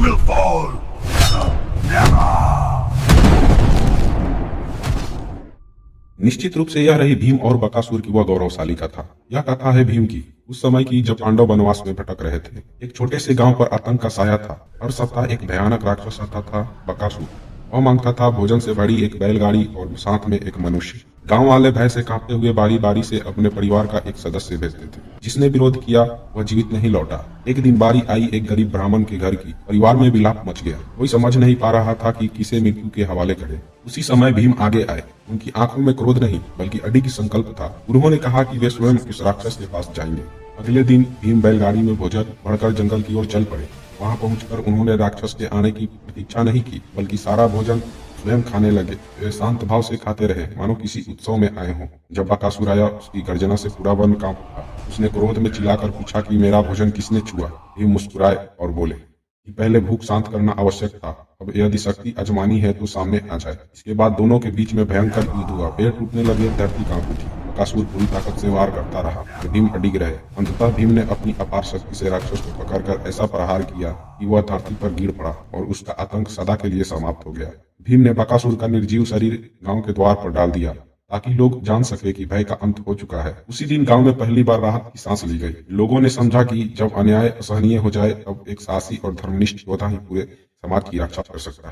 will fall. Never. निश्चित रूप से यह रही भीम और बकासुर की वह गौरवशाली कथा। यह कथा है भीम की, उस समय की जब पांडव वनवास में भटक रहे थे। एक छोटे से गांव पर आतंक का साया था। हर सप्ताह एक भयानक राक्षस आता था, बकासुर। वह मांगता था भोजन से बड़ी एक बैलगाड़ी और साथ में एक मनुष्य। गांव वाले भय से कांपते हुए बारी बारी से अपने परिवार का एक सदस्य भेजते थे। जिसने विरोध किया वह जीवित नहीं लौटा। एक दिन बारी आई एक गरीब ब्राह्मण के घर की। परिवार में विलाप मच गया। कोई समझ नहीं पा रहा था कि किसे मृत्यु के हवाले करे। उसी समय भीम आगे आए। उनकी आंखों में क्रोध नहीं बल्कि अडिग संकल्प था। उन्होंने कहा कि वे स्वयं उस राक्षस के पास जाएंगे। अगले दिन भीम बैलगाड़ी में भोजन भरकर जंगल की ओर चल पड़े। वहां पहुंचकर उन्होंने राक्षस के आने की प्रतीक्षा नहीं की बल्कि सारा भोजन स्वयं खाने लगे। वे शांत भाव से खाते रहे मानो किसी उत्सव में आए हों। जब बकासुर आया उसकी गर्जना से पूरा वन कांप उठा। उसने क्रोध में चिल्लाकर पूछा कि मेरा भोजन किसने छुआ। भीम मुस्कुराए और बोले कि पहले भूख शांत करना आवश्यक था, अब यदि शक्ति आजमानी है तो सामने आ जाए। इसके बाद दोनों के बीच में भयंकर युद्ध हुआ। पेड़ टूटने लगे, धरती कांप उठी। बकासुर पूरी ताकत से वार करता रहा, भीम अडिग रहे। अंततः भीम ने अपनी अपार शक्ति से राक्षस को पकड़कर ऐसा प्रहार किया कि वह धरती पर गिर पड़ा और उसका आतंक सदा के लिए समाप्त हो गया। भीम ने बकासुर का निर्जीव शरीर गांव के द्वार पर डाल दिया ताकि लोग जान सके कि भय का अंत हो चुका है। उसी दिन गांव में पहली बार राहत की सांस ली गई। लोगों ने समझा कि जब अन्याय असहनीय हो जाए तब एक साहसी और धर्मनिष्ठ योद्धा ही पूरे समाज की रक्षा कर सकता है।